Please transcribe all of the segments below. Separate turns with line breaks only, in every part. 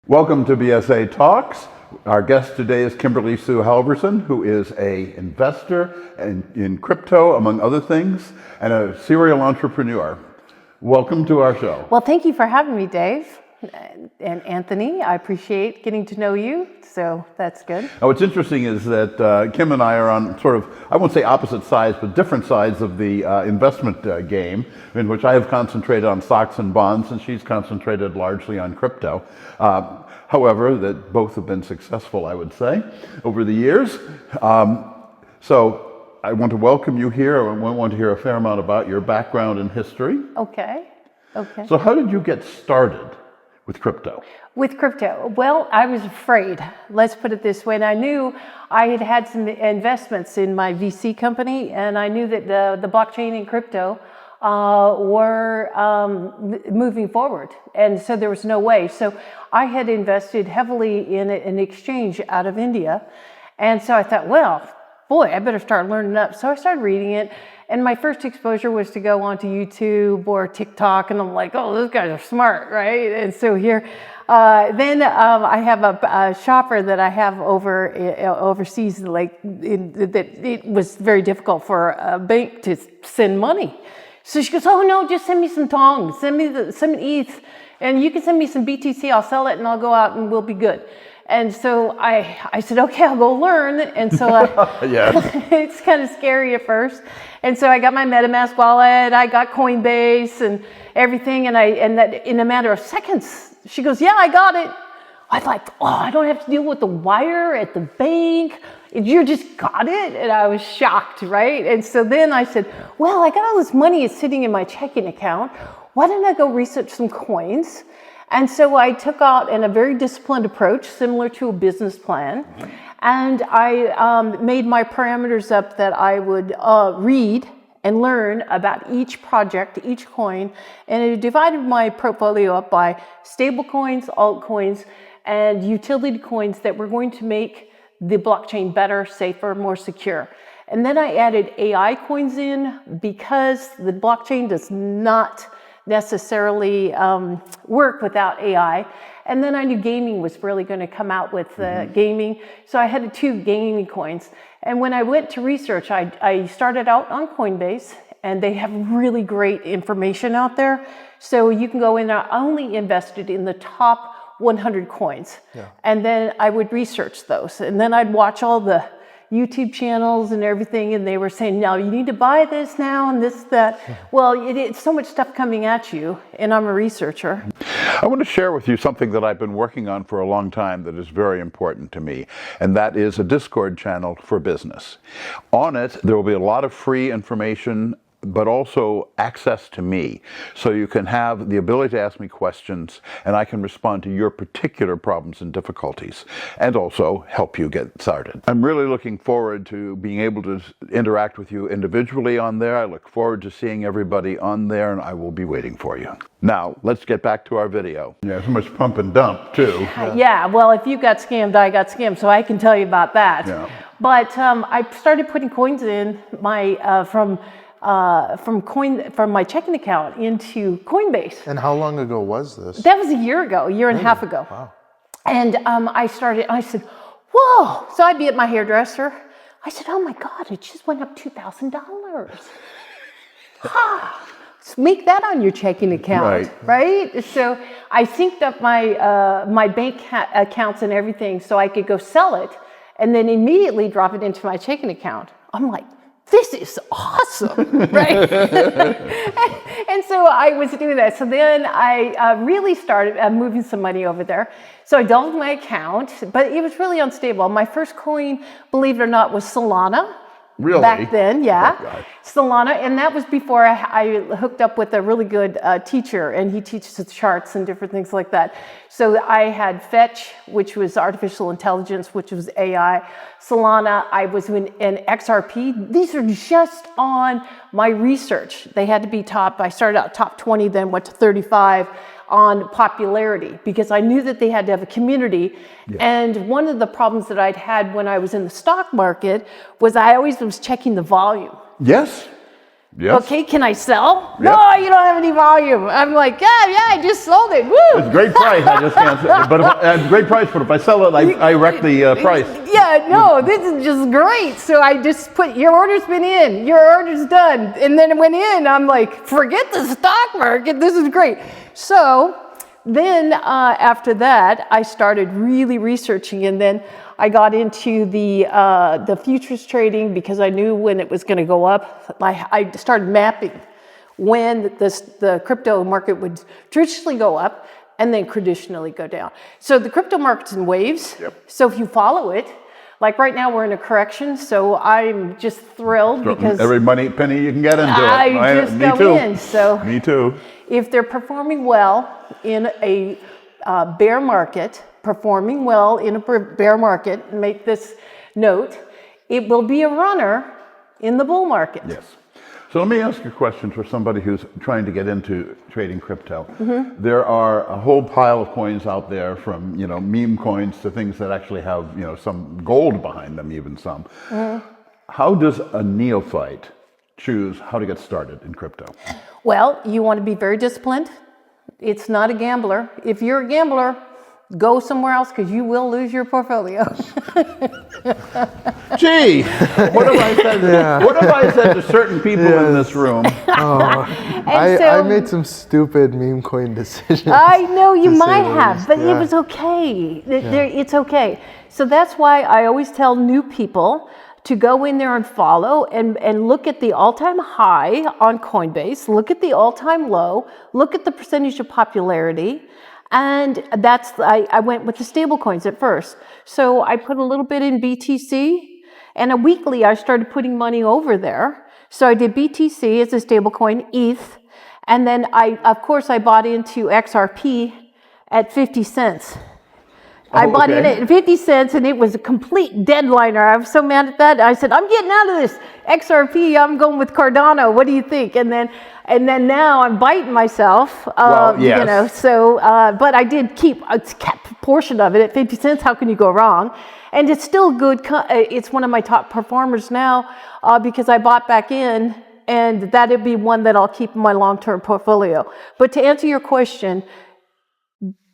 Welcome to BSA Talks. Our guest today is Kimberly Sue Halverson, who is an investor in crypto, among other things, and a serial entrepreneur. Welcome to our show.
Well, thank you for having me, Dave. And Anthony, I appreciate getting to know you, so that's good.
Now, what's interesting is that Kim and I are on sort of, I won't say opposite sides, but different sides of the investment game, in which I have concentrated on stocks and bonds, and she's concentrated largely on crypto. However, that both have been successful, I would say, over the years. So I want to welcome you here. I want to hear a fair amount about your background and history.
Okay.
So how did you get started with crypto?
With crypto, well, I was afraid. Let's put it this way. And I knew I had had some investments in my VC company, and I knew that the blockchain and crypto were moving forward. And so there was no way. So I had invested heavily in an exchange out of India. And so I thought, well, boy, I better start learning up. So I started reading it. And my first exposure was to go onto YouTube or TikTok, and I'm like, oh, those guys are smart, right? And so here, then I have a shopper that I have overseas, that it was very difficult for a bank to send money. So she goes, oh no, just send me some tongs, send me ETH, and you can send me some BTC, I'll sell it and I'll go out and we'll be good. And so I said, okay, I'll go learn. And so it's kind of scary at first. And so I got my MetaMask wallet, I got Coinbase and everything. And that in a matter of seconds, she goes, yeah, I got it. I thought, oh, I don't have to deal with the wire at the bank. You just got it? And I was shocked, right? And so then I said, well, I got all this money sitting in my checking account. Why don't I go research some coins? And so I took out in a very disciplined approach, similar to a business plan. And I made my parameters up that I would read and learn about each project, each coin. And it divided my portfolio up by stable coins, altcoins, and utility coins that were going to make the blockchain better, safer, more secure. And then I added AI coins in because the blockchain does not necessarily work without AI. And then I knew gaming was really going to come out with gaming. So I had 2 gaming coins. And when I went to research, I started out on Coinbase, and they have really great information out there. So you can go in. I only invested in the top 100 coins. Yeah. And then I would research those. And then I'd watch all the YouTube channels and everything, and they were saying, now you need to buy this now and this, that. Well, it's so much stuff coming at you, and I'm a researcher.
I want to share with you something that I've been working on for a long time that is very important to me, and that is a Discord channel for business. On it, there will be a lot of free information, but also access to me. So you can have the ability to ask me questions, and I can respond to your particular problems and difficulties, and also help you get started. I'm really looking forward to being able to interact with you individually on there. I look forward to seeing everybody on there, and I will be waiting for you. Now, let's get back to our video. Yeah, so much pump and dump, too.
Yeah, well, if you got scammed, I got scammed, so I can tell you about that. Yeah. But I started putting coins in my from my checking account into Coinbase.
And how long ago was this?
That was a year ago, a year and a half ago.
Wow.
And I said, whoa. So I'd be at my hairdresser. I said, oh my God, it just went up $2,000. So make that on your checking account, right? So I synced up my bank accounts and everything so I could go sell it and then immediately drop it into my checking account. I'm like, this is awesome, right? And so I was doing that. So then I really started moving some money over there. So I doubled my account, but it was really unstable. My first coin, believe it or not, was Solana.
Really?
Back then, yeah.
Oh,
Solana, and that was before I hooked up with a really good teacher, and he teaches charts and different things like that. So I had Fetch, which was artificial intelligence, which was AI. Solana, I was in XRP. These are just on my research. They had to be top. I started out top 20, then went to 35. On popularity, because I knew that they had to have a community. Yeah. And one of the problems that I'd had when I was in the stock market was I always was checking the volume.
Yes. Yes.
Okay, can I sell? No, you don't have any volume. I'm like, yeah, I just sold it. Woo!
It's a great price. I just can't. Great price. But if I sell it, I wreck the price.
Yeah, no, this is just great. So I just put, your order's been in, your order's done. And then it went in, I'm like, forget the stock market, this is great. So then after that, I started really researching, and then I got into the futures trading because I knew when it was going to go up. I started mapping when the crypto market would traditionally go up and then traditionally go down. So the crypto market's in waves.
Yep.
So if you follow it, like right now we're in a correction, so I'm just thrilled because
every penny you can get into it.
I just
Me
go
too.
in. So
Me too.
if they're performing well in a bear market, make this note, it will be a runner in the bull market.
Yes. So let me ask you a question for somebody who's trying to get into trading crypto. Mm-hmm. There are a whole pile of coins out there, from meme coins to things that actually have some gold behind them, even some. Mm-hmm. How does a neophyte choose how to get started in crypto?
Well, you want to be very disciplined. It's not a gambler. If you're a gambler, go somewhere else because you will lose your portfolio.
Gee, what have I said? Yeah. What have I said to certain people in this room?
I made some stupid meme coin decisions.
I know you might have, but it was okay. It's okay. So that's why I always tell new people to go in there and follow and look at the all-time high on Coinbase, look at the all-time low, look at the percentage of popularity. And I went with the stable coins at first. So I put a little bit in BTC, and weekly I started putting money over there. So I did BTC as a stable coin, ETH, and then I bought into XRP at 50 cents. I bought in at 50 cents, and it was a complete deadliner. I was so mad at that. I said, I'm getting out of this XRP. I'm going with Cardano. What do you think? And then now I'm biting myself.
Yes.
But I did keep a portion of it at 50 cents. How can you go wrong? And it's still good. It's one of my top performers now because I bought back in, and that'd be one that I'll keep in my long-term portfolio. But to answer your question,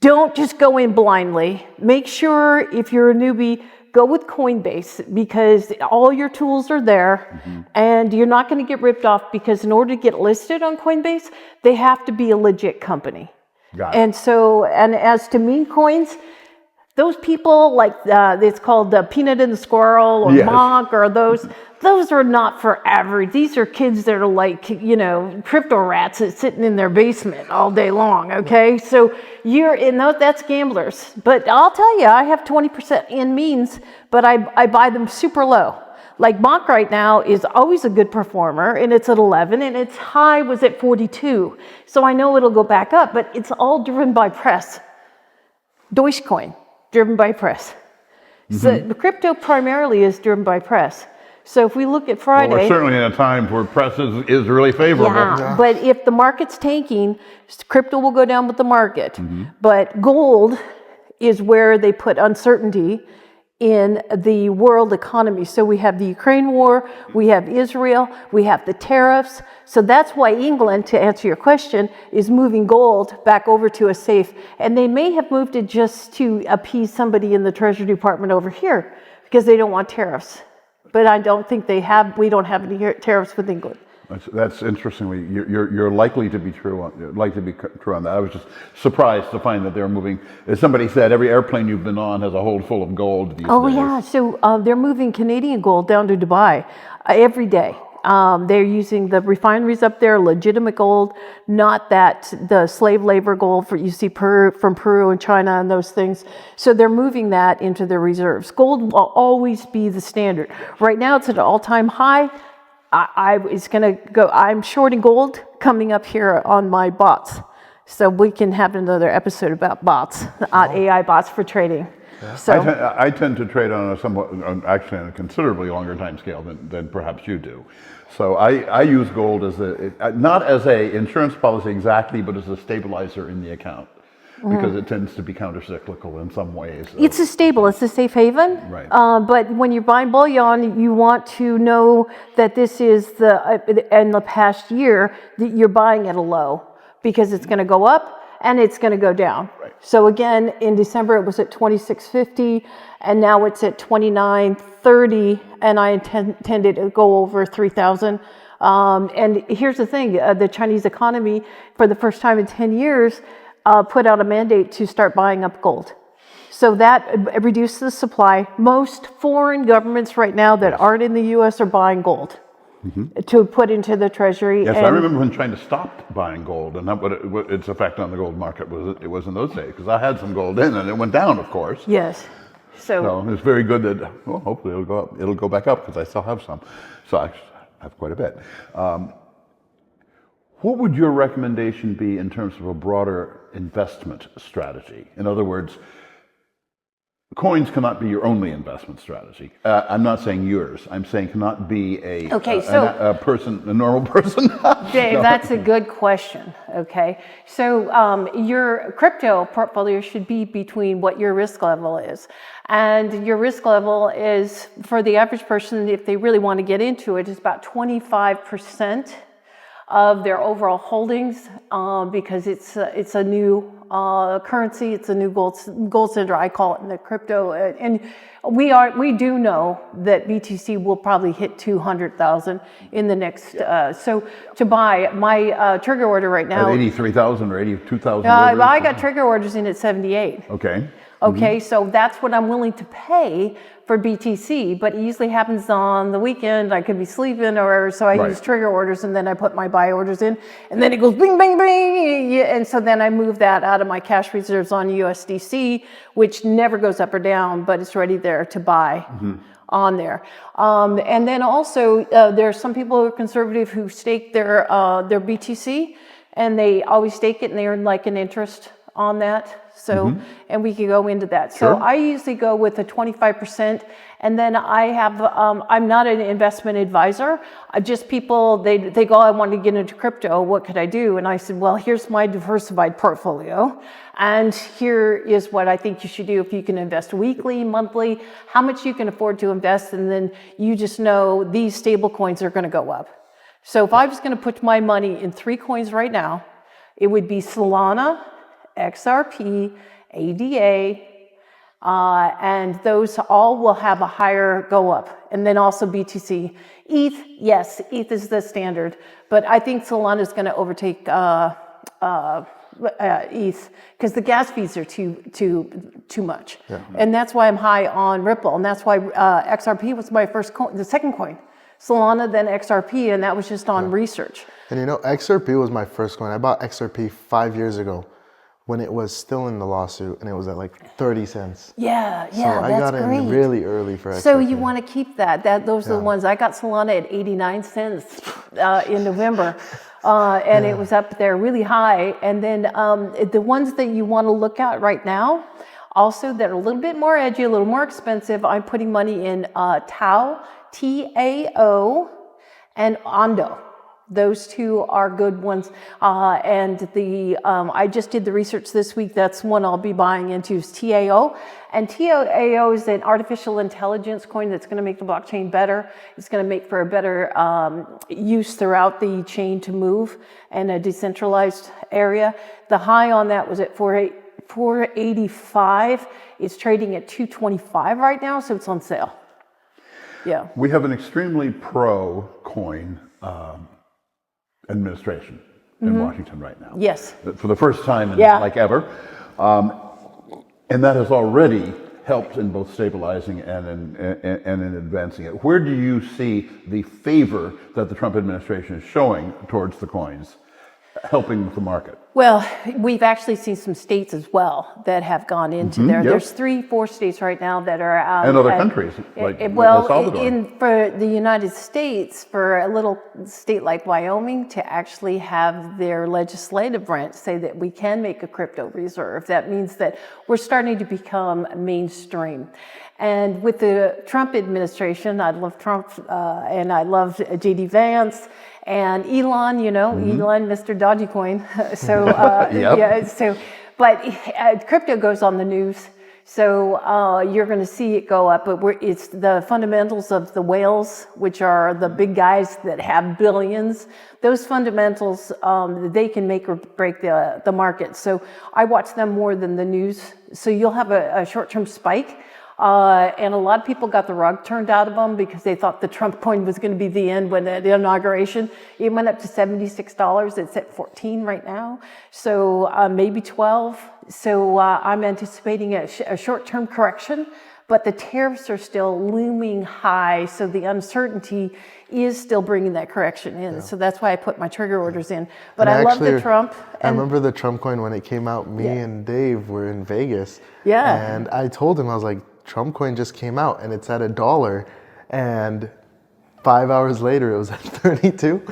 don't just go in blindly. Make sure if you're a newbie, go with Coinbase because all your tools are there, and you're not going to get ripped off because in order to get listed on Coinbase, they have to be a legit company.
Got it.
And as to meme coins, those people it's called Peanut and the Squirrel or Monk or those are not for average. These are kids that are like, crypto rats that's sitting in their basement all day long, okay? So that's gamblers. But I'll tell you, I have 20% in memes, but I buy them super low. Like Monk right now is always a good performer, and it's at 11, and its high was at 42. So I know it'll go back up, but it's all driven by press. Dogecoin, driven by press. So the crypto primarily is driven by press. So if we look at Friday...
Well, we're certainly in a time where press is really favorable.
Yeah, but if the market's tanking, crypto will go down with the market. But gold is where they put uncertainty in the world economy. So we have the Ukraine war, we have Israel, we have the tariffs. So that's why England, to answer your question, is moving gold back over to a safe. And they may have moved it just to appease somebody in the Treasury Department over here because they don't want tariffs. But I don't think we don't have any tariffs with England.
That's interestingly, you're likely to be true on that. I was just surprised to find that they're moving. As somebody said, every airplane you've been on has a hold full of gold these days.
Yeah, so they're moving Canadian gold down to Dubai every day. They're using the refineries up there, legitimate gold, not the slave labor gold you see from Peru and China and those things. So they're moving that into their reserves. Gold will always be the standard. Right now it's at an all-time high. I'm shorting gold coming up here on my bots. So we can have another episode about bots, AI bots for trading. Yeah. So
I tend to trade on a considerably longer time scale than perhaps you do. So I use gold not as a insurance policy exactly, but as a stabilizer in the account. because it tends to be countercyclical in some ways.
It's a stable, it's a safe haven.
Right.
But when you're buying bullion, you want to know that this is in the past year, that you're buying at a low, because it's going to go up and it's going to go down.
Right.
So again, in December it was at 26.50, and now it's at 29.30, and I intended to go over 3,000. And here's the thing, the Chinese economy, for the first time in 10 years, put out a mandate to start buying up gold. So that reduces the supply. Most foreign governments right now that aren't in the U.S. are buying gold to put into the treasury.
Yes, I remember when China stopped buying gold, and what its effect on the gold market was in those days, because I had some gold in, and it went down, of course.
Yes.
So it's very good that, well, hopefully it'll go up. It'll go back up, because I still have some. So I have quite a bit. What would your recommendation be in terms of a broader investment strategy? In other words, coins cannot be your only investment strategy. I'm not saying yours. I'm saying cannot be a normal person.
Dave, that's a good question. Okay, so your crypto portfolio should be between what your risk level is, and your risk level is, for the average person, if they really want to get into it, is about 25% of their overall holdings, because it's a new currency, it's a new gold standard, I call it, in the crypto. And we do know that BTC will probably hit 200,000 in the next. So to buy my trigger order right now,
at 83,000 or 82,000.
I got trigger orders in at 78.
Okay.
Okay, so that's what I'm willing to pay for BTC, but it usually happens on the weekend. I could be sleeping, or so I use trigger orders, and then I put my buy orders in, and then it goes bing, bing, bing, and so then I move that out of my cash reserves on USDC, which never goes up or down, but it's ready there to buy on there. And then also, there are some people who are conservative who stake their BTC, and they always stake it, and they earn like an interest on that. So, and we can go into that. So I usually go with a 25%, and then I have, I'm not an investment advisor. Just people, they go, I want to get into crypto, what could I do? And I said, well, here's my diversified portfolio, and here is what I think you should do. If you can invest weekly, monthly, how much you can afford to invest, and then you just know these stable coins are going to go up. So if I was going to put my money in 3 coins right now, it would be Solana, XRP, ADA, and those all will have a higher go up. And then also BTC. ETH, yes, ETH is the standard, but I think Solana is going to overtake ETH, because the gas fees are too much. Yeah. And that's why I'm high on Ripple, and that's why XRP was my first coin, the second coin. Solana, then XRP, and that was just on research.
And you know, XRP was my first coin. I bought XRP 5 years ago, when it was still in the lawsuit, and it was at like 30 cents.
Yeah,
so I got in really early for XRP.
So you want to keep that. Those are the ones. I got Solana at 89 cents in November, and it was up there really high. And then the ones that you want to look at right now, also that are a little bit more edgy, a little more expensive, I'm putting money in Tao, TAO, and Ondo. Those two are good ones. And I just did the research this week. That's one I'll be buying into, is TAO. And TAO is an artificial intelligence coin that's going to make the blockchain better. It's going to make for a better use throughout the chain to move in a decentralized area. The high on that was at 485. It's trading at 225 right now, so it's on sale. Yeah.
We have an extremely pro coin administration in Washington right now.
Yes.
For the first time in like ever. And that has already helped in both stabilizing and in advancing it. Where do you see the favor that the Trump administration is showing towards the coins, helping the market?
Well, we've actually seen some states as well that have gone into there. Yep. There's 3-4 states right now that are
and other countries like
El
Salvador.
For the United States, for a little state like Wyoming to actually have their legislative branch say that we can make a crypto reserve, that means that we're starting to become mainstream. And with the Trump administration, I love Trump and I love JD Vance. And Elon, Elon, Mr. Dogecoin. So, But crypto goes on the news. So you're going to see it go up, but it's the fundamentals of the whales, which are the big guys that have billions. Those fundamentals, they can make or break the market. So I watch them more than the news. So you'll have a short-term spike. And a lot of people got the rug turned out of them because they thought the Trump coin was going to be the end when the inauguration. It went up to $76. It's at 14 right now. So maybe 12. So I'm anticipating a short-term correction, but the tariffs are still looming high. So the uncertainty is still bringing that correction in. Yeah. So that's why I put my trigger orders in. But I love the Trump.
I remember the Trump coin when it came out. Me and Dave were in Vegas.
Yeah.
And I told him, I was like, Trump coin just came out and it's at $1. And 5 hours later, it was at 32.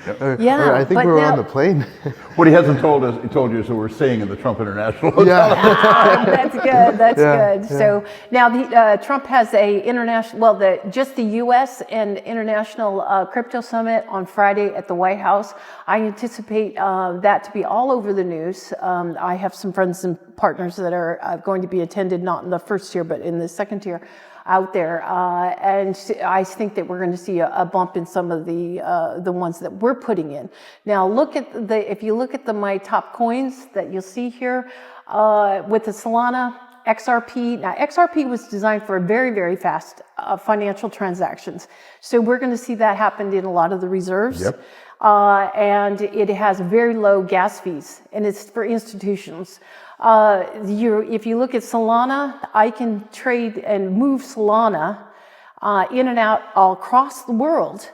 Yep.
Or I think we were on the plane.
What he hasn't told us, he told you, is that we're staying in the Trump International Hotel.
Yeah. That's good. That's good. Yeah. So now Trump has a international, just the U.S. and international crypto summit on Friday at the White House. I anticipate that to be all over the news. I have some friends and partners that are going to be attended, not in the first tier, but in the second tier out there, and I think that we're going to see a bump in some of the ones that we're putting in. Now, if you look at my top coins that you'll see here, with the Solana, XRP. Now, XRP was designed for very, very fast financial transactions, so we're going to see that happen in a lot of the reserves.
Yep.
And it has very low gas fees, and it's for institutions. If you look at Solana, I can trade and move Solana in and out all across the world.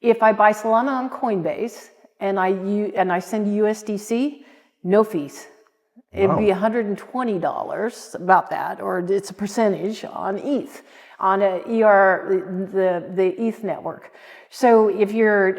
If I buy Solana on Coinbase and I send USDC, no fees. It'd be $120, about that, or it's a percentage on ETH, on the ETH network. So if you're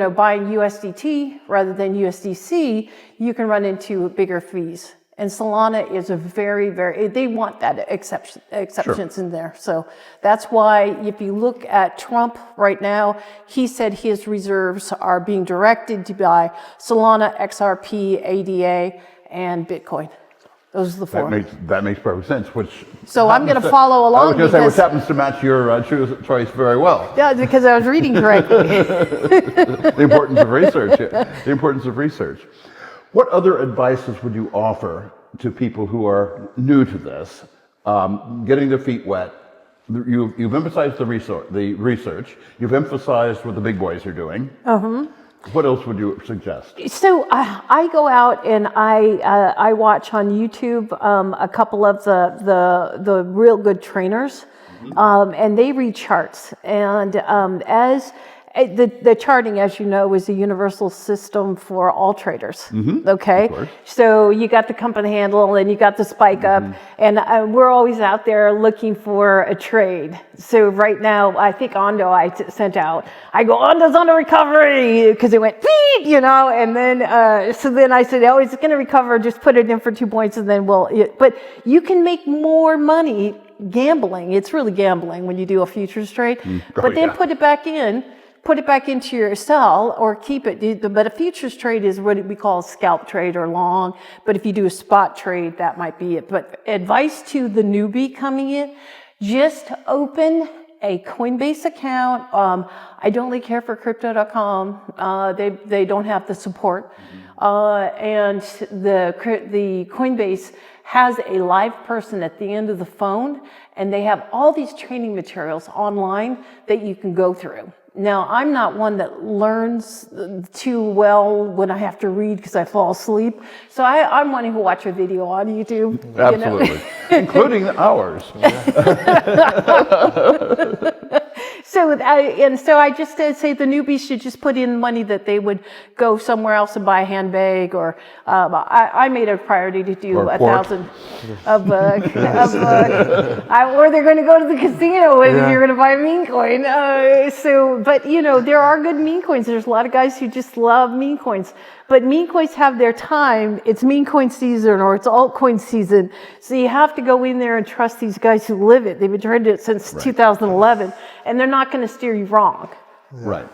buying USDT rather than USDC, you can run into bigger fees. And Solana is a very, very, they want that exceptions in there. So that's why if you look at Trump right now, he said his reserves are being directed to buy Solana, XRP, ADA, and Bitcoin. Those are the four.
That makes perfect sense.
So I'm going to follow along.
I was going to say, which happens to match your choice very well.
Yeah, because I was reading correctly.
The importance of research. The importance of research. What other advices would you offer to people who are new to this, getting their feet wet? You've emphasized the research. You've emphasized what the big boys are doing. What else would you suggest?
So I go out and I watch on YouTube a couple of the real good trainers, and they read charts. And as the charting, as you know, is a universal system for all traders. Okay, so you got the company handle and you got the spike up, and we're always out there looking for a trade. So right now, I think Ondo I sent out. I go, Ondo's on a recovery because it went beep, and then so then I said, oh, it's going to recover. Just put it in for 2 points, and then but you can make more money gambling. It's really gambling when you do a futures trade, but then put it back in. Put it back into your sell or keep it. But a futures trade is what we call a scalp trade or long. But if you do a spot trade, that might be it. But advice to the newbie coming in, just open a Coinbase account. I don't really care for crypto.com. They don't have the support. And the Coinbase has a live person at the end of the phone, and they have all these training materials online that you can go through. Now, I'm not one that learns too well when I have to read because I fall asleep. So I'm one who watch a video on YouTube.
Absolutely. Including ours.
So I just say the newbies should just put in money that they would go somewhere else and buy a handbag, or I made a priority to do 1,000 of or they're going to go to the casino if you're going to buy a meme coin. But there are good meme coins. There's a lot of guys who just love meme coins. But meme coins have their time. It's meme coin season or it's altcoin season. So you have to go in there and trust these guys who live it. They've been trading it since 2011, and they're not going to steer you wrong.
Right.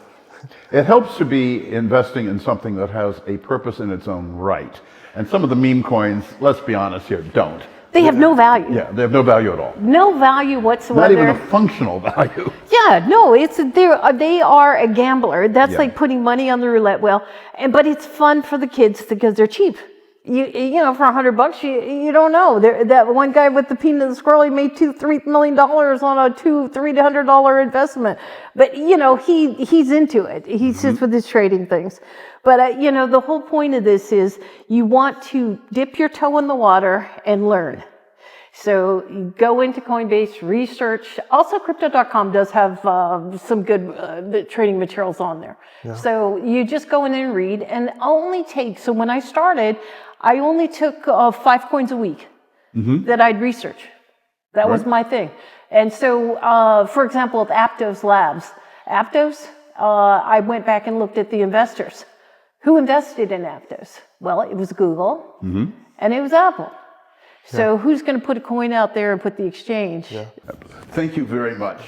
It helps to be investing in something that has a purpose in its own right. And some of the meme coins, let's be honest here, don't.
They have no value.
Yeah, they have no value at all.
No value whatsoever.
Not even a functional value.
Yeah, no, they are a gambler. That's
Yeah.
like putting money on the roulette wheel. But it's fun for the kids because they're cheap. You know, for $100, you don't know. That one guy with the peanut and the squirrel, he made $2-3 million on a $300 investment. But you know, he's into it. He sits with his trading things. But you know, the whole point of this is you want to dip your toe in the water and learn. So you go into Coinbase, research. Also, Crypto.com does have some good trading materials on there. Yeah. So you just go in and read, and it only takes. So when I started, I only took 5 coins a week that I'd research. That was my thing. And so, for example, at Aptos Labs, I went back and looked at the investors. Who invested in Aptos? Well, it was Google and it was Apple. So who's going to put a coin out there and put the exchange?
Thank you very much.